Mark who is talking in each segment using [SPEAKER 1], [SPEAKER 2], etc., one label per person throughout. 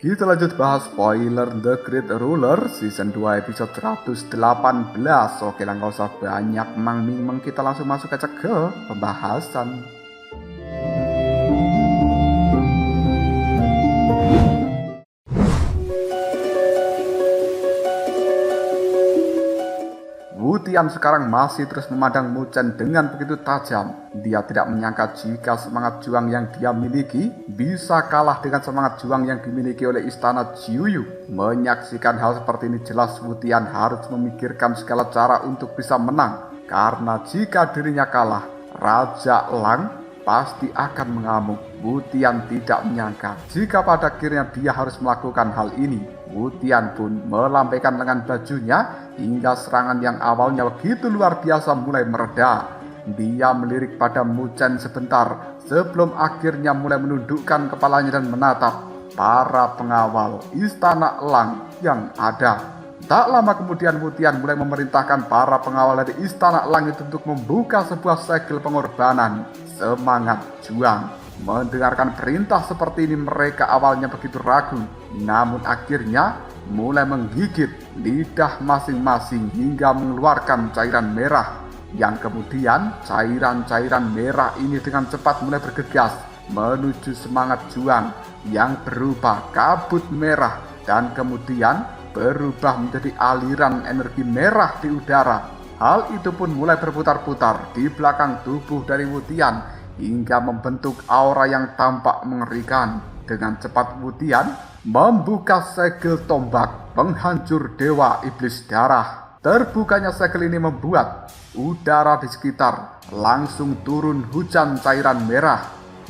[SPEAKER 1] Kita lanjut bahas spoiler The Great Ruler Season 2 episode 118. Oke lah, gak usah banyak mangming, kita langsung masuk aja ke pembahasan. Wutian sekarang masih terus memandang Muchen dengan begitu tajam. Dia tidak menyangka jika semangat juang yang dia miliki bisa kalah dengan semangat juang yang dimiliki oleh istana Jiuyu. Menyaksikan hal seperti ini, jelas Wutian harus memikirkan segala cara untuk bisa menang. Karena jika dirinya kalah, Raja Lang pasti akan mengamuk. Wutian tidak menyangka jika pada akhirnya dia harus melakukan hal ini. Wutian pun melambaikan lengan bajunya hingga serangan yang awalnya begitu luar biasa mulai mereda. Dia melirik pada Muchen sebentar sebelum akhirnya mulai menundukkan kepalanya dan menatap para pengawal istana Lang yang ada. Tak lama kemudian Wutian mulai memerintahkan para pengawal dari istana Lang itu untuk membuka sebuah segel pengorbanan. Semangat juang. Mendengarkan perintah seperti ini, mereka awalnya begitu ragu, namun akhirnya mulai menggigit lidah masing-masing hingga mengeluarkan cairan merah. Yang kemudian cairan-cairan merah ini dengan cepat mulai bergegas menuju semangat juang yang berupa kabut merah dan kemudian berubah menjadi aliran energi merah di udara. Hal itu pun mulai berputar-putar di belakang tubuh dari Wutian hingga membentuk aura yang tampak mengerikan. Dengan cepat Wutian membuka segel tombak penghancur dewa iblis darah. Terbukanya segel ini membuat udara di sekitar langsung turun hujan cairan merah,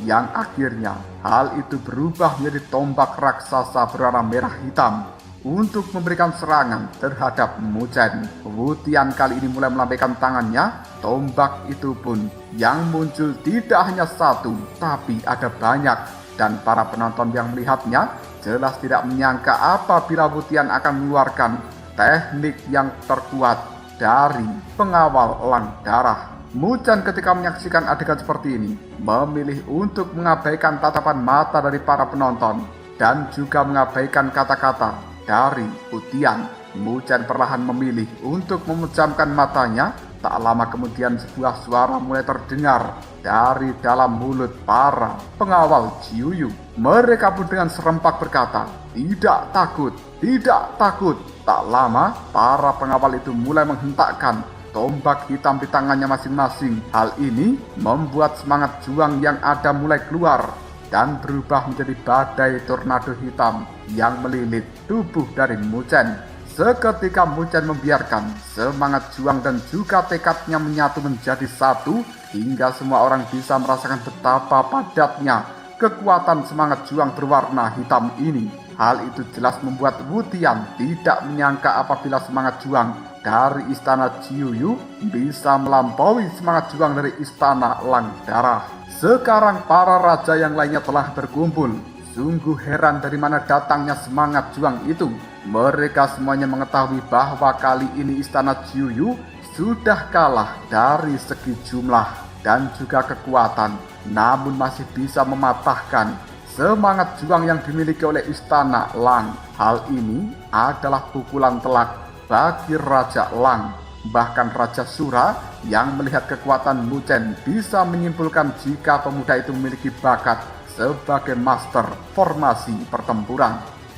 [SPEAKER 1] yang akhirnya hal itu berubah menjadi tombak raksasa berwarna merah hitam untuk memberikan serangan terhadap Muchen. Wutian kali ini mulai melambaikan tangannya. Tombak itu pun yang muncul tidak hanya satu, tapi ada banyak. Dan para penonton yang melihatnya jelas tidak menyangka apabila Wutian akan mengeluarkan teknik yang terkuat dari pengawal Lang Darah. Muchen ketika menyaksikan adegan seperti ini memilih untuk mengabaikan tatapan mata dari para penonton dan juga mengabaikan kata-kata dari Wutian. Muchen perlahan memilih untuk memejamkan matanya. Tak lama kemudian sebuah suara mulai terdengar dari dalam mulut para pengawal Jiuyu. Mereka pun dengan serempak berkata, "Tidak takut, tidak takut." Tak lama para pengawal itu mulai menghentakkan tombak hitam di tangannya masing-masing. Hal ini membuat semangat juang yang ada mulai keluar dan berubah menjadi badai tornado hitam yang melilit tubuh dari Muchen. Seketika Muchen membiarkan semangat juang dan juga tekadnya menyatu menjadi satu hingga semua orang bisa merasakan betapa padatnya kekuatan semangat juang berwarna hitam ini. Hal itu jelas membuat Wutian tidak menyangka apabila semangat juang dari istana Jiuyu bisa melampaui semangat juang dari istana Lang Darah. Sekarang para raja yang lainnya telah berkumpul. Sungguh heran dari mana datangnya semangat juang itu. Mereka semuanya mengetahui bahwa kali ini istana Jiuyu sudah kalah dari segi jumlah dan juga kekuatan, namun masih bisa mematahkan semangat juang yang dimiliki oleh istana Lang. Hal ini adalah pukulan telak bagi Raja Lang. Bahkan Raja Sura yang melihat kekuatan Muchen bisa menyimpulkan jika pemuda itu memiliki bakat sebagai master formasi pertempuran.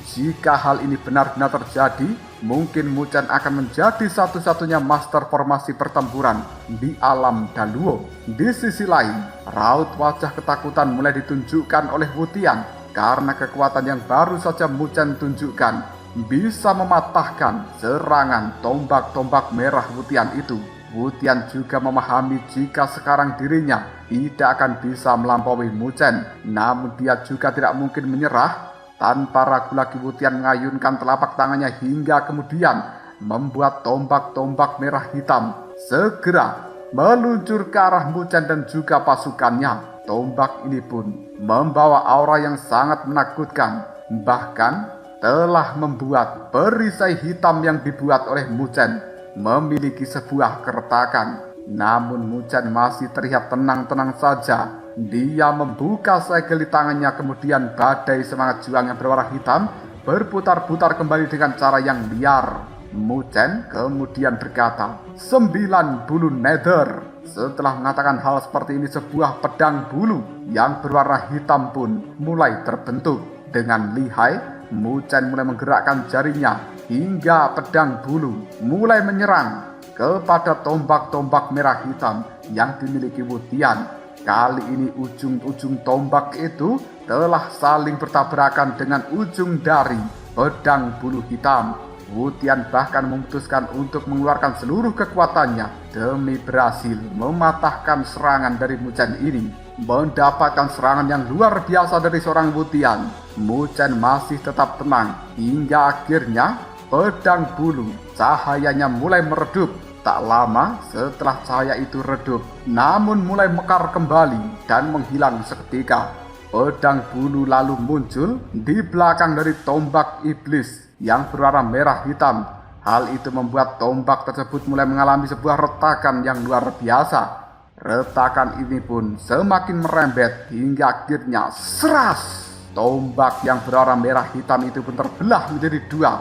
[SPEAKER 1] Jika hal ini benar-benar terjadi, mungkin Muchen akan menjadi satu-satunya master formasi pertempuran di alam Daluo. Di sisi lain, raut wajah ketakutan mulai ditunjukkan oleh Wutian karena kekuatan yang baru saja Muchen tunjukkan bisa mematahkan serangan tombak-tombak merah Wutian itu. Wutian juga memahami jika sekarang dirinya tidak akan bisa melampaui Muchen, namun dia juga tidak mungkin menyerah. Tanpa ragu lagi Wutian mengayunkan telapak tangannya hingga kemudian membuat tombak-tombak merah hitam segera meluncur ke arah Muchen dan juga pasukannya. Tombak ini pun membawa aura yang sangat menakutkan, bahkan telah membuat perisai hitam yang dibuat oleh Muchen memiliki sebuah keretakan. Namun Muchen masih terlihat tenang-tenang saja. Dia membuka segel di tangannya, kemudian badai semangat juang yang berwarna hitam berputar-putar kembali dengan cara yang liar. Muchen kemudian berkata, 9 bulu nether. Setelah mengatakan hal seperti ini, sebuah pedang bulu yang berwarna hitam pun mulai terbentuk. Dengan lihai, Muchen mulai menggerakkan jarinya hingga pedang bulu mulai menyerang kepada tombak-tombak merah hitam yang dimiliki Wutian. Kali ini ujung-ujung tombak itu telah saling bertabrakan dengan ujung dari pedang bulu hitam. Wutian bahkan memutuskan untuk mengeluarkan seluruh kekuatannya demi berhasil mematahkan serangan dari Muchen ini. Mendapatkan serangan yang luar biasa dari seorang Wutian, Muchen masih tetap tenang hingga akhirnya pedang bulu cahayanya mulai meredup. Tak lama setelah cahaya itu redup, namun mulai mekar kembali dan menghilang seketika. Pedang bulu lalu muncul di belakang dari tombak iblis yang berwarna merah hitam. Hal itu membuat tombak tersebut mulai mengalami sebuah retakan yang luar biasa. Retakan ini pun semakin merembet hingga akhirnya seras. Tombak yang berwarna merah hitam itu pun terbelah menjadi dua.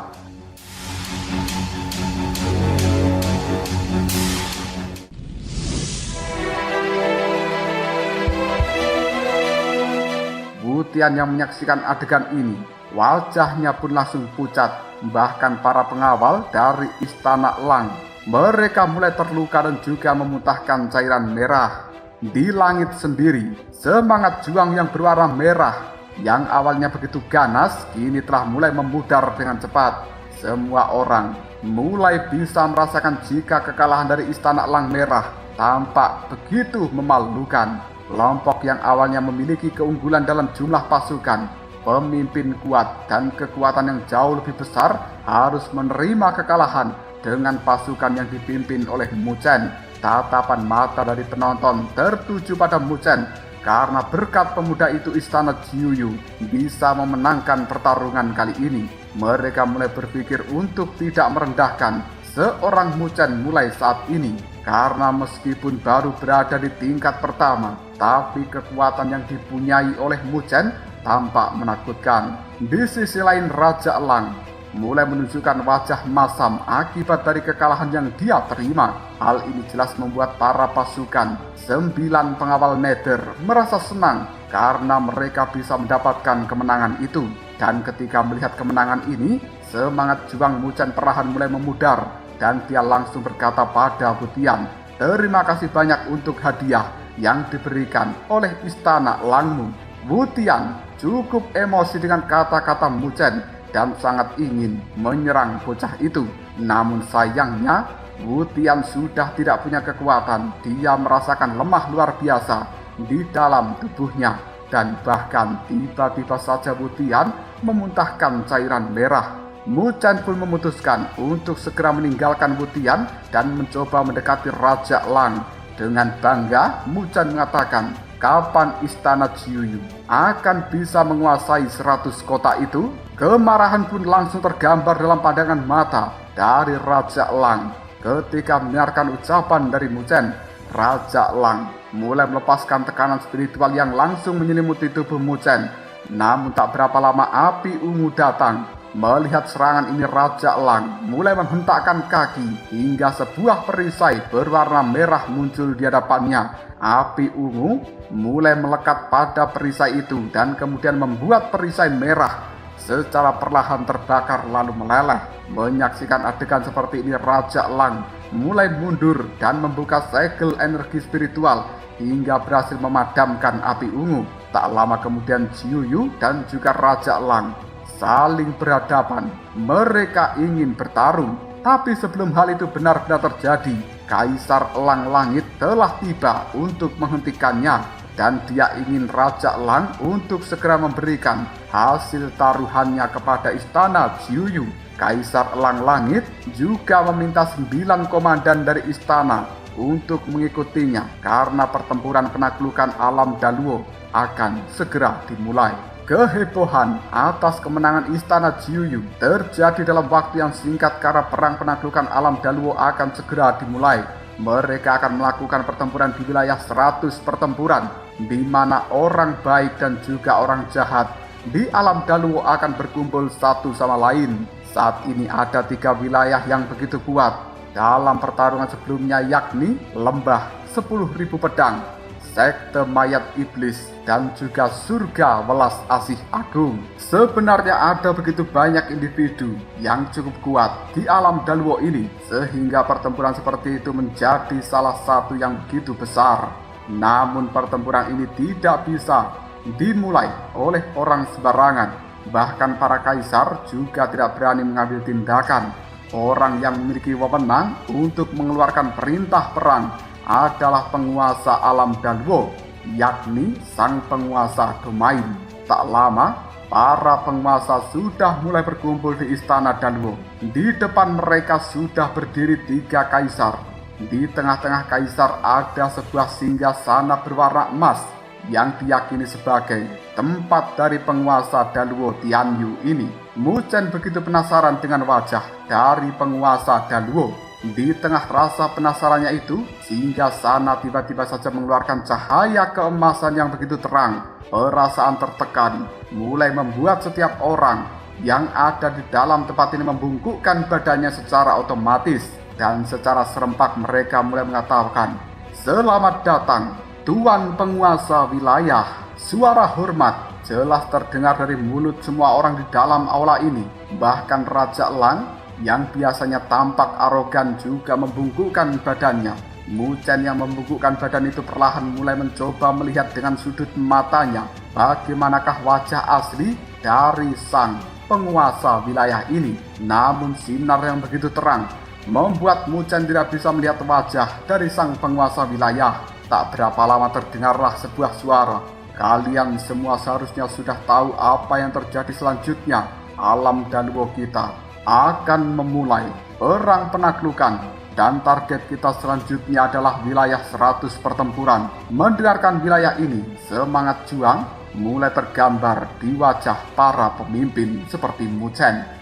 [SPEAKER 1] Wutian yang menyaksikan adegan ini, wajahnya pun langsung pucat. Bahkan para pengawal dari Istana Lang, mereka mulai terluka dan juga memuntahkan cairan merah. Di langit sendiri, semangat juang yang berwarna merah yang awalnya begitu ganas kini telah mulai memudar dengan cepat. Semua orang mulai bisa merasakan jika kekalahan dari Istana Lang Merah tampak begitu memalukan. Kelompok yang awalnya memiliki keunggulan dalam jumlah pasukan, pemimpin kuat, dan kekuatan yang jauh lebih besar harus menerima kekalahan dengan pasukan yang dipimpin oleh Muchen. Tatapan mata dari penonton tertuju pada Muchen karena berkat pemuda itu Istana Jiuyu bisa memenangkan pertarungan kali ini. Mereka mulai berpikir untuk tidak merendahkan seorang Muchen mulai saat ini, karena meskipun baru berada di tingkat pertama, tapi kekuatan yang dipunyai oleh Muchen tampak menakutkan. Di sisi lain, Raja Lang mulai menunjukkan wajah masam akibat dari kekalahan yang dia terima. Hal ini jelas membuat para pasukan 9 pengawal Nether merasa senang karena mereka bisa mendapatkan kemenangan itu. Dan ketika melihat kemenangan ini, semangat juang Muchen perlahan mulai memudar dan dia langsung berkata pada Wutian, "Terima kasih banyak untuk hadiah yang diberikan oleh Istana Langmu." Wutian cukup emosi dengan kata-kata Muchen dan sangat ingin menyerang bocah itu. Namun sayangnya Wutian sudah tidak punya kekuatan. Dia merasakan lemah luar biasa di dalam tubuhnya. Dan bahkan tiba-tiba saja Wutian memuntahkan cairan merah. Muchen pun memutuskan untuk segera meninggalkan Wutian dan mencoba mendekati Raja Lang. Dengan bangga, Muchen mengatakan, kapan Istana Jiuyu akan bisa menguasai 100 kota itu? Kemarahan pun langsung tergambar dalam pandangan mata dari Raja Lang. Ketika mendengarkan ucapan dari Muchen, Raja Lang mulai melepaskan tekanan spiritual yang langsung menyelimuti tubuh Muchen. Namun tak berapa lama api ungu datang. Melihat serangan ini, Raja Lang mulai menghentakkan kaki hingga sebuah perisai berwarna merah muncul di hadapannya. Api ungu mulai melekat pada perisai itu dan kemudian membuat perisai merah secara perlahan terbakar lalu meleleh. Menyaksikan adegan seperti ini, Raja Lang mulai mundur dan membuka segel energi spiritual hingga berhasil memadamkan api ungu. Tak lama kemudian Jiuyu dan juga Raja Lang saling berhadapan. Mereka ingin bertarung, tapi sebelum hal itu benar-benar terjadi, Kaisar Elang Langit telah tiba untuk menghentikannya, dan dia ingin Raja Lang untuk segera memberikan hasil taruhannya kepada Istana Jiuyu. Kaisar Elang Langit juga meminta 9 komandan dari istana untuk mengikutinya karena pertempuran penaklukan alam Daluo akan segera dimulai. Kehebohan atas kemenangan Istana Jiuyu terjadi dalam waktu yang singkat karena perang penaklukan alam Daluo akan segera dimulai. Mereka akan melakukan pertempuran di wilayah 100 pertempuran, di mana orang baik dan juga orang jahat di alam Daluo akan berkumpul satu sama lain. Saat ini ada 3 wilayah yang begitu kuat dalam pertarungan sebelumnya, yakni Lembah 10.000 Pedang, Sekte Mayat Iblis, dan juga Surga Welas Asih Agung. Sebenarnya ada begitu banyak individu yang cukup kuat di alam Daluo ini, sehingga pertempuran seperti itu menjadi salah satu yang begitu besar. Namun pertempuran ini tidak bisa dimulai oleh orang sembarangan. Bahkan para kaisar juga tidak berani mengambil tindakan. Orang yang memiliki wewenang untuk mengeluarkan perintah perang adalah penguasa alam Daluo, yakni sang penguasa domain. Tak lama, para penguasa sudah mulai berkumpul di istana Daluo. Di depan mereka sudah berdiri 3 kaisar. Di tengah-tengah kaisar ada sebuah singgasana berwarna emas yang diyakini sebagai tempat dari penguasa Daluo Tianyu ini. Mu Chen begitu penasaran dengan wajah dari penguasa Daluo. Di tengah rasa penasarannya itu, singgasana tiba-tiba saja mengeluarkan cahaya keemasan yang begitu terang. Perasaan tertekan mulai membuat setiap orang yang ada di dalam tempat ini membungkukkan badannya secara otomatis. Dan secara serempak mereka mulai mengatakan, "Selamat datang, Tuan Penguasa Wilayah." Suara hormat jelas terdengar dari mulut semua orang di dalam aula ini. Bahkan Raja Elang yang biasanya tampak arogan juga membungkukkan badannya. Mu Chen yang membungkukkan badan itu perlahan mulai mencoba melihat dengan sudut matanya bagaimanakah wajah asli dari sang penguasa wilayah ini. Namun sinar yang begitu terang membuat Mu Chen tidak bisa melihat wajah dari sang penguasa wilayah. Tak berapa lama terdengarlah sebuah suara. "Kalian semua seharusnya sudah tahu apa yang terjadi selanjutnya. Alam Daluo kita akan memulai perang penaklukan dan target kita selanjutnya adalah wilayah 100 pertempuran." Mendengarkan wilayah ini, semangat juang mulai tergambar di wajah para pemimpin seperti Mu Chen.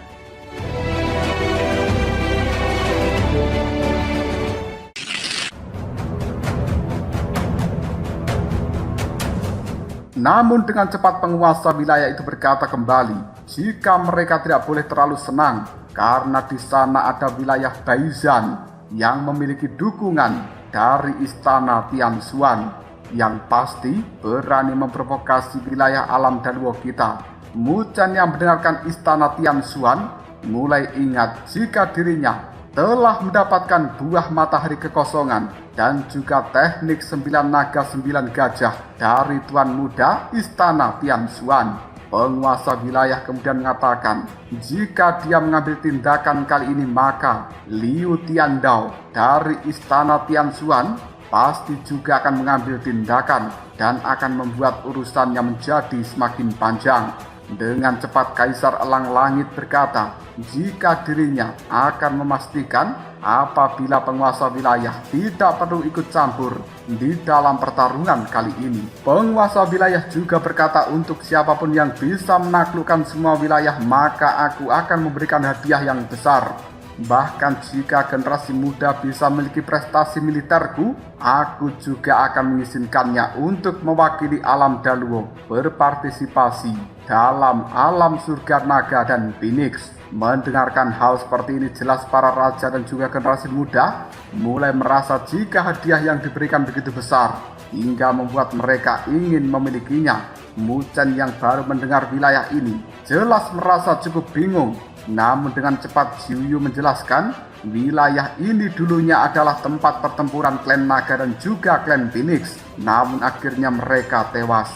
[SPEAKER 1] Namun dengan cepat penguasa wilayah itu berkata kembali, jika mereka tidak boleh terlalu senang karena di sana ada wilayah Baizhan yang memiliki dukungan dari istana Tianxuan yang pasti berani memprovokasi wilayah alam Daluo kita. Mu Chen yang mendengarkan istana Tianxuan mulai ingat jika dirinya telah mendapatkan buah matahari kekosongan dan juga teknik 9 naga 9 gajah dari Tuan Muda Istana Tianxuan. Penguasa wilayah kemudian mengatakan, jika dia mengambil tindakan kali ini maka Liu Tiandao dari Istana Tianxuan pasti juga akan mengambil tindakan dan akan membuat urusannya menjadi semakin panjang. Dengan cepat Kaisar Elang Langit berkata, jika dirinya akan memastikan apabila penguasa wilayah tidak perlu ikut campur di dalam pertarungan kali ini. Penguasa wilayah juga berkata, untuk siapapun yang bisa menaklukkan semua wilayah maka aku akan memberikan hadiah yang besar. Bahkan jika generasi muda bisa memiliki prestasi militerku, aku juga akan mengizinkannya untuk mewakili alam Daluo berpartisipasi dalam alam surga naga dan Phoenix. Mendengarkan hal seperti ini, jelas para raja dan juga generasi muda mulai merasa jika hadiah yang diberikan begitu besar hingga membuat mereka ingin memilikinya. Mu Chen yang baru mendengar wilayah ini jelas merasa cukup bingung. Namun dengan cepat Jiu Yu menjelaskan, wilayah ini dulunya adalah tempat pertempuran klan naga dan juga klan Phoenix. Namun akhirnya mereka tewas.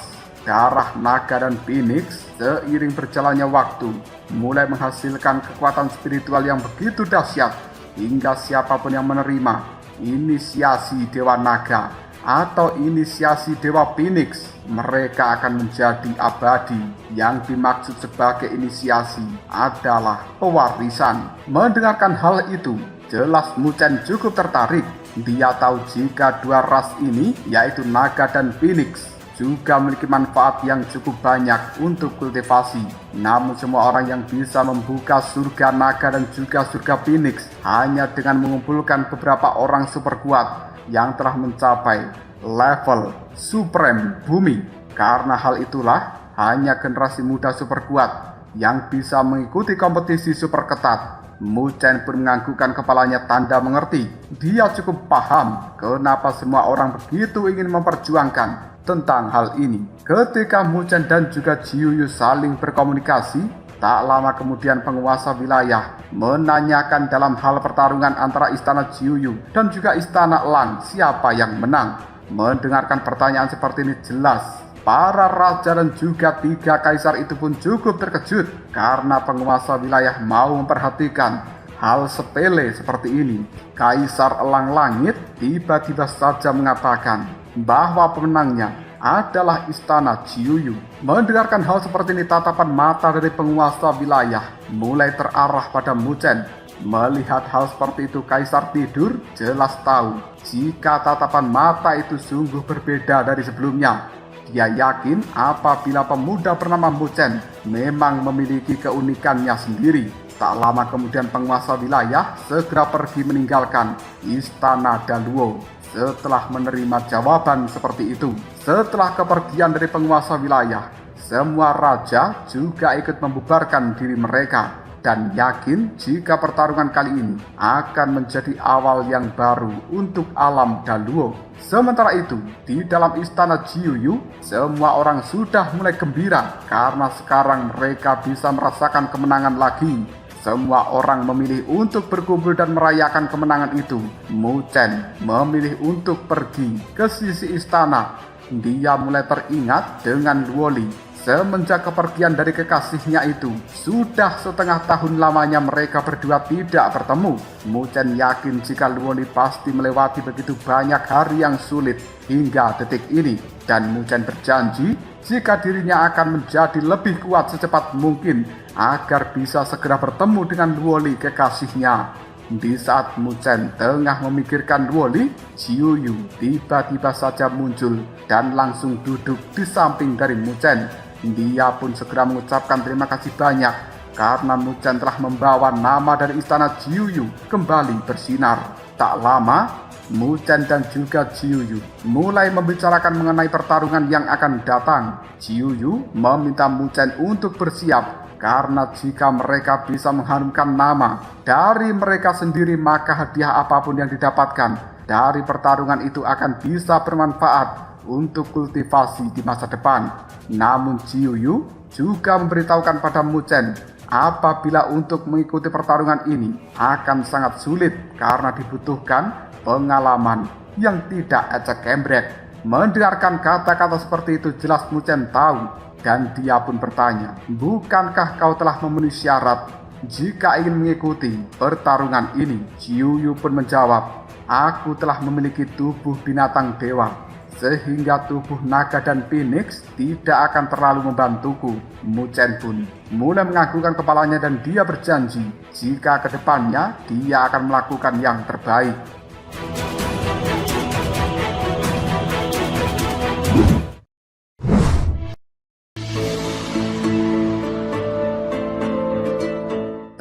[SPEAKER 1] Darah naga dan Phoenix seiring berjalannya waktu mulai menghasilkan kekuatan spiritual yang begitu dahsyat hingga siapapun yang menerima inisiasi Dewa Naga atau inisiasi Dewa Phoenix, mereka akan menjadi abadi. Yang dimaksud sebagai inisiasi adalah pewarisan. Mendengarkan hal itu, jelas Mu Chen cukup tertarik. Dia tahu jika dua ras ini, yaitu naga dan Phoenix, juga memiliki manfaat yang cukup banyak untuk kultivasi. Namun semua orang yang bisa membuka surga naga dan juga surga Phoenix hanya dengan mengumpulkan beberapa orang super kuat yang telah mencapai level supreme bumi. Karena hal itulah hanya generasi muda super kuat yang bisa mengikuti kompetisi super ketat. Mu Chen pun menganggukkan kepalanya tanda mengerti. Dia cukup paham kenapa semua orang begitu ingin memperjuangkan tentang hal ini. Ketika Mu Chen dan juga Jiu Yu saling berkomunikasi, tak lama kemudian penguasa wilayah menanyakan dalam hal pertarungan antara istana Jiu Yu dan juga istana Lang siapa yang menang. Mendengarkan pertanyaan seperti ini jelas para raja dan juga 3 kaisar itu pun cukup terkejut karena penguasa wilayah mau memperhatikan hal sepele seperti ini. Kaisar Elang Langit tiba-tiba saja mengatakan bahwa pemenangnya adalah istana Jiu Yu. Mendengarkan hal seperti ini, tatapan mata dari penguasa wilayah mulai terarah pada Mu Chen. Melihat hal seperti itu, kaisar tidur jelas tahu jika tatapan mata itu sungguh berbeda dari sebelumnya. Dia yakin apabila pemuda bernama Mu Chen memang memiliki keunikannya sendiri. Tak lama kemudian penguasa wilayah segera pergi meninggalkan istana Daluo setelah menerima jawaban seperti itu. Setelah kepergian dari penguasa wilayah, semua raja juga ikut membubarkan diri mereka dan yakin jika pertarungan kali ini akan menjadi awal yang baru untuk alam Daluo. Sementara itu, di dalam istana Jiu Yu, semua orang sudah mulai gembira karena sekarang mereka bisa merasakan kemenangan lagi. Semua orang memilih untuk berkumpul dan merayakan kemenangan itu. Mu Chen memilih untuk pergi ke sisi istana. Dia mulai teringat dengan Luo Li. Semenjak kepergian dari kekasihnya itu, sudah setengah tahun lamanya mereka berdua tidak bertemu. Mu Chen yakin jika Luo Li pasti melewati begitu banyak hari yang sulit hingga detik ini. Dan Mu Chen berjanji jika dirinya akan menjadi lebih kuat secepat mungkin agar bisa segera bertemu dengan Luo Li kekasihnya. Di saat Mu Chen tengah memikirkan Luo Li, Jiu Yu tiba-tiba saja muncul dan langsung duduk di samping dari Mu Chen. Dia pun segera mengucapkan terima kasih banyak karena Mu Chen telah membawa nama dari istana Jiu Yu kembali bersinar. Tak lama, Mu Chen dan juga Jiu Yu mulai membicarakan mengenai pertarungan yang akan datang. Jiu Yu meminta Mu Chen untuk bersiap karena jika mereka bisa mengharumkan nama dari mereka sendiri, maka hadiah apapun yang didapatkan dari pertarungan itu akan bisa bermanfaat untuk kultivasi di masa depan. Namun Jiu Yu juga memberitahukan pada Mu Chen apabila untuk mengikuti pertarungan ini akan sangat sulit karena dibutuhkan pengalaman yang tidak ecek-embrek. Mendengarkan kata-kata seperti itu, jelas Mu Chen tahu dan dia pun bertanya, bukankah kau telah memenuhi syarat jika ingin mengikuti pertarungan ini? Jiu Yu pun menjawab, aku telah memiliki tubuh binatang dewa, sehingga tubuh naga dan phoenix tidak akan terlalu membantuku. Mu Chen pun mulai menganggukkan kepalanya dan dia berjanji jika kedepannya dia akan melakukan yang terbaik.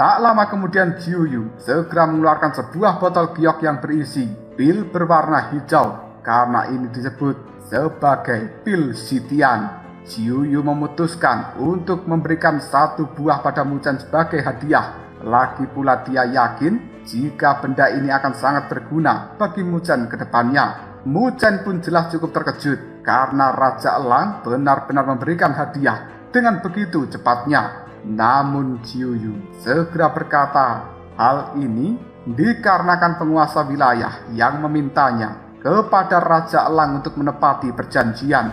[SPEAKER 1] Tak lama kemudian Jiu Yu segera mengeluarkan sebuah botol giok yang berisi pil berwarna hijau. Karena ini disebut sebagai pil Sitian. Jiu Yu memutuskan untuk memberikan 1 buah pada Mu Chen sebagai hadiah. Lagi pula dia yakin jika benda ini akan sangat berguna bagi Mu Chen ke depannya. Mu Chen pun jelas cukup terkejut karena Raja Elang benar-benar memberikan hadiah dengan begitu cepatnya. Namun Jiu Yu segera berkata, hal ini dikarenakan penguasa wilayah yang memintanya kepada Raja Elang untuk menepati perjanjian.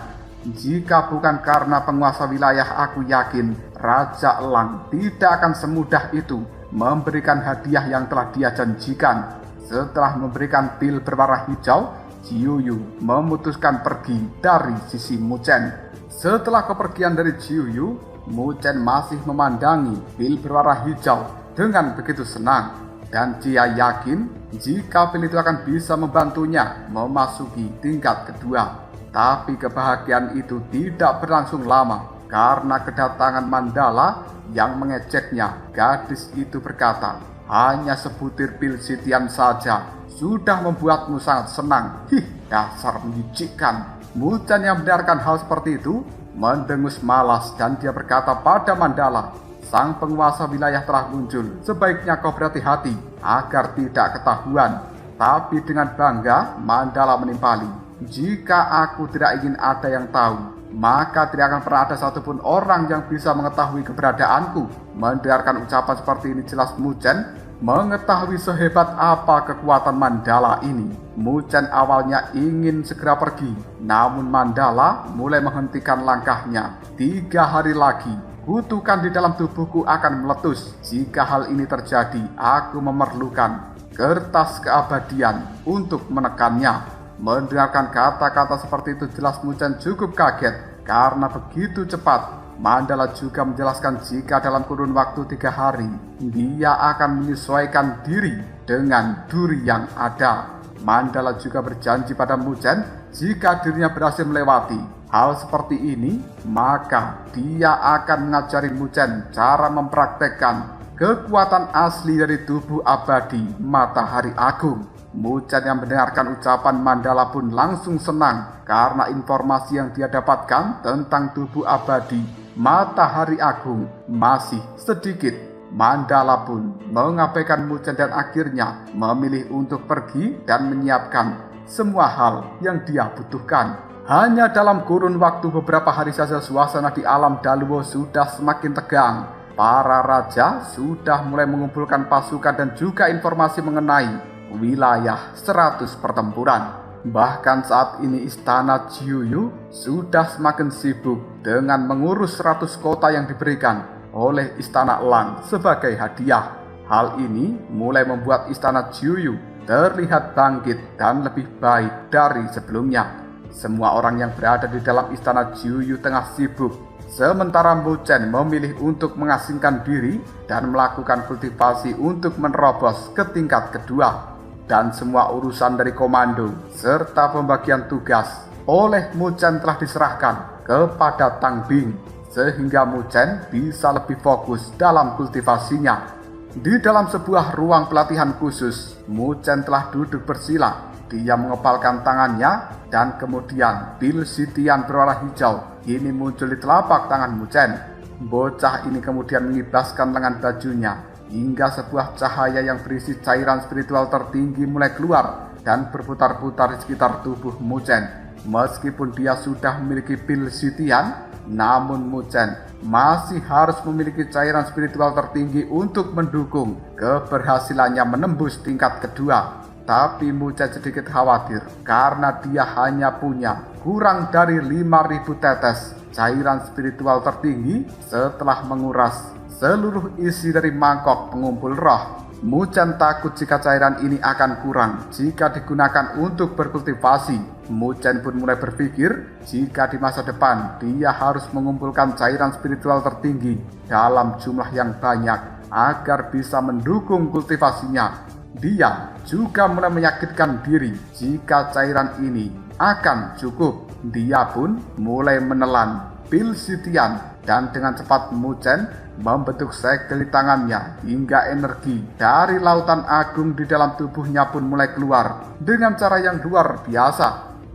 [SPEAKER 1] Jika bukan karena penguasa wilayah, aku yakin Raja Elang tidak akan semudah itu memberikan hadiah yang telah dia janjikan. Setelah memberikan pil berwarna hijau, Jiu Yu memutuskan pergi dari sisi Mu Chen. Setelah kepergian dari Jiu Yu, Mu Chen masih memandangi pil berwarna hijau dengan begitu senang. Dan dia yakin jika pil itu akan bisa membantunya memasuki tingkat kedua. Tapi kebahagiaan itu tidak berlangsung lama karena kedatangan Mandala yang mengejeknya. Gadis itu berkata, hanya sebutir pil Sitian saja sudah membuatmu sangat senang. Dasar menjijikkan. Mu Chen yang mendengarkan hal seperti itu mendengus malas dan dia berkata pada Mandala, "Sang penguasa wilayah telah muncul, sebaiknya kau berhati-hati agar tidak ketahuan." Tapi dengan bangga Mandala menimpali, "Jika aku tidak ingin ada yang tahu, maka tidak akan pernah ada satupun orang yang bisa mengetahui keberadaanku." Mendengarkan ucapan seperti ini jelas Mujchen mengetahui sehebat apa kekuatan Mandala ini. Mujchen awalnya ingin segera pergi, namun Mandala mulai menghentikan langkahnya. 3 hari lagi, kutukan di dalam tubuhku akan meletus. Jika hal ini terjadi, aku memerlukan kertas keabadian untuk menekannya. Mendengarkan kata-kata seperti itu jelas Mujchen cukup kaget karena begitu cepat. Mandala juga menjelaskan jika dalam kurun waktu 3 hari, dia akan menyesuaikan diri dengan duri yang ada. Mandala juga berjanji pada Mujchen jika dirinya berhasil melewati hal seperti ini, maka dia akan mengajari Mujchen cara mempraktekkan kekuatan asli dari tubuh abadi Matahari Agung. Mujchen yang mendengarkan ucapan Mandala pun langsung senang karena informasi yang dia dapatkan tentang tubuh abadi Matahari Agung masih sedikit. Mandala pun mengabaikan Mujchen dan akhirnya memilih untuk pergi dan menyiapkan semua hal yang dia butuhkan. Hanya dalam kurun waktu beberapa hari saja suasana di alam Daluo sudah semakin tegang. Para raja sudah mulai mengumpulkan pasukan dan juga informasi mengenai wilayah 100 pertempuran. Bahkan saat ini istana Jiuyu sudah semakin sibuk dengan mengurus 100 kota yang diberikan oleh istana Elang sebagai hadiah. Hal ini mulai membuat istana Jiuyu terlihat bangkit dan lebih baik dari sebelumnya. Semua orang yang berada di dalam istana Jiuyu tengah sibuk, sementara Mujchen memilih untuk mengasingkan diri dan melakukan kultivasi untuk menerobos ke tingkat kedua. Dan semua urusan dari komando serta pembagian tugas oleh Mujchen telah diserahkan kepada Tang Bing, sehingga Mujchen bisa lebih fokus dalam kultivasinya. Di dalam sebuah ruang pelatihan khusus, Mujchen telah duduk bersila. Dia mengepalkan tangannya dan kemudian pil sitian berwarna hijau ini muncul di telapak tangan Mujchen. Bocah ini kemudian mengibaskan lengan bajunya hingga sebuah cahaya yang berisi cairan spiritual tertinggi mulai keluar dan berputar-putar di sekitar tubuh Mujchen. Meskipun dia sudah memiliki pil sitian, namun Mujchen masih harus memiliki cairan spiritual tertinggi untuk mendukung keberhasilannya menembus tingkat kedua. Tapi Mujchen sedikit khawatir karena dia hanya punya kurang dari 5.000 tetes cairan spiritual tertinggi setelah menguras seluruh isi dari mangkok pengumpul roh. Mujchen takut jika cairan ini akan kurang jika digunakan untuk berkultivasi. Mujchen pun mulai berpikir jika di masa depan dia harus mengumpulkan cairan spiritual tertinggi dalam jumlah yang banyak agar bisa mendukung kultivasinya. Dia juga mulai meyakinkan diri jika cairan ini akan cukup. Dia pun mulai menelan pil sitian dan dengan cepat Mujchen membentuk segel di tangannya hingga energi dari lautan agung di dalam tubuhnya pun mulai keluar dengan cara yang luar biasa.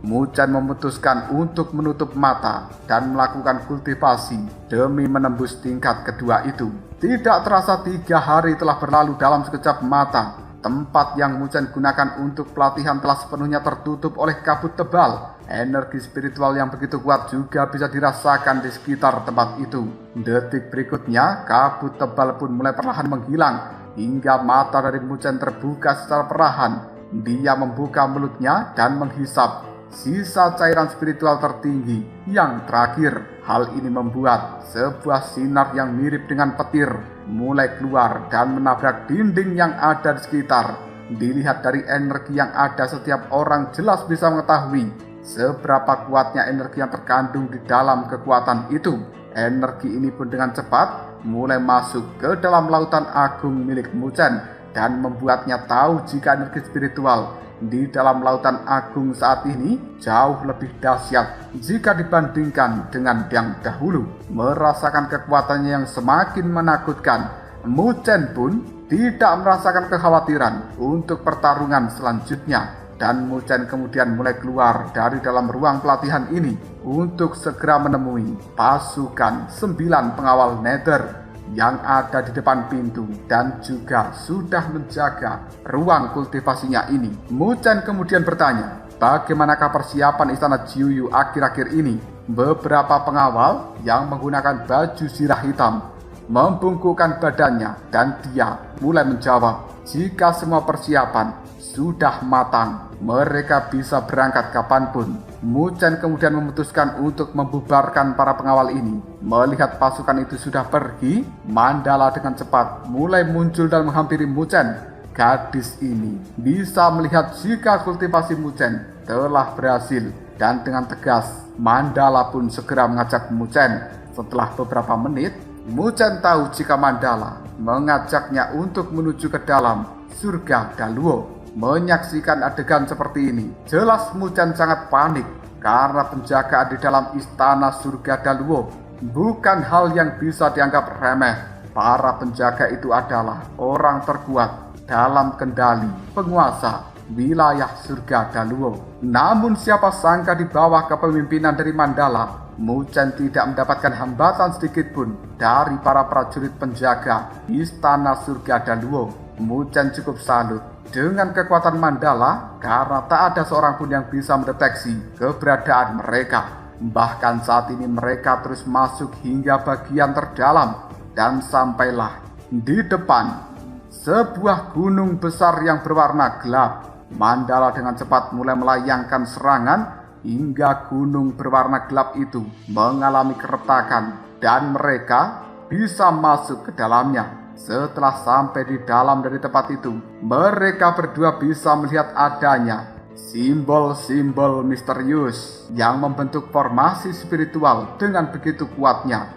[SPEAKER 1] Mujchen memutuskan untuk menutup mata dan melakukan kultivasi demi menembus tingkat kedua itu. Tidak terasa 3 hari telah berlalu dalam sekejap mata. Tempat yang Mujchen gunakan untuk pelatihan telah sepenuhnya tertutup oleh kabut tebal. Energi spiritual yang begitu kuat juga bisa dirasakan di sekitar tempat itu. Detik berikutnya, kabut tebal pun mulai perlahan menghilang hingga mata dari Mujchen terbuka secara perlahan. Dia membuka mulutnya dan menghisap sisa cairan spiritual tertinggi yang terakhir. Hal ini membuat sebuah sinar yang mirip dengan petir mulai keluar dan menabrak dinding yang ada di sekitar. Dilihat dari energi yang ada, setiap orang jelas bisa mengetahui seberapa kuatnya energi yang terkandung di dalam kekuatan itu. Energi ini pun dengan cepat mulai masuk ke dalam lautan agung milik Mujchen dan membuatnya tahu jika energi spiritual di dalam lautan agung saat ini jauh lebih dahsyat jika dibandingkan dengan yang dahulu. Merasakan kekuatannya yang semakin menakutkan, Mujchen pun tidak merasakan kekhawatiran untuk pertarungan selanjutnya. dan Muchen kemudian mulai keluar dari dalam ruang pelatihan ini untuk segera menemui pasukan 9 pengawal Nether yang ada di depan pintu dan juga sudah menjaga ruang kultivasinya ini. Muchen kemudian bertanya, bagaimanakah persiapan istana Jiuyu akhir-akhir ini? Beberapa pengawal yang menggunakan baju zirah hitam membungkukkan badannya dan dia mulai menjawab, jika semua persiapan sudah matang, mereka bisa berangkat kapanpun. Muchen kemudian memutuskan untuk membubarkan para pengawal ini. Melihat pasukan itu sudah pergi, Mandala dengan cepat mulai muncul dan menghampiri Muchen. Gadis ini bisa melihat jika kultivasi Muchen telah berhasil dan dengan tegas Mandala pun segera mengajak Muchen. Setelah beberapa menit, Muchen tahu jika Mandala mengajaknya untuk menuju ke dalam surga Daluo. Menyaksikan adegan seperti ini, jelas Muchen sangat panik karena penjagaan di dalam istana surga Daluo bukan hal yang bisa dianggap remeh. Para penjaga itu adalah orang terkuat dalam kendali penguasa wilayah surga Daluo. Namun siapa sangka di bawah kepemimpinan dari Mandala, Muchen tidak mendapatkan hambatan sedikit pun dari para prajurit penjaga istana surga Daluo. Muchen cukup salut dengan kekuatan Mandala karena tak ada seorang pun yang bisa mendeteksi keberadaan mereka. Bahkan saat ini mereka terus masuk hingga bagian terdalam dan sampailah di depan sebuah gunung besar yang berwarna gelap. Mandala dengan cepat mulai melayangkan serangan hingga gunung berwarna gelap itu mengalami keretakan dan mereka bisa masuk ke dalamnya. Setelah sampai di dalam dari tempat itu, mereka berdua bisa melihat adanya simbol-simbol misterius yang membentuk formasi spiritual dengan begitu kuatnya.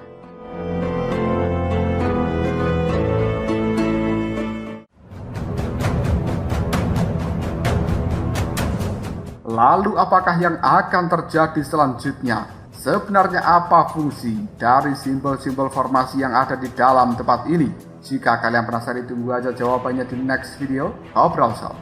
[SPEAKER 1] Lalu apakah yang akan terjadi selanjutnya? Sebenarnya apa fungsi dari simbol-simbol formasi yang ada di dalam tempat ini? Jika kalian penasaran, tunggu aja jawabannya di next video. Ngobrol sob.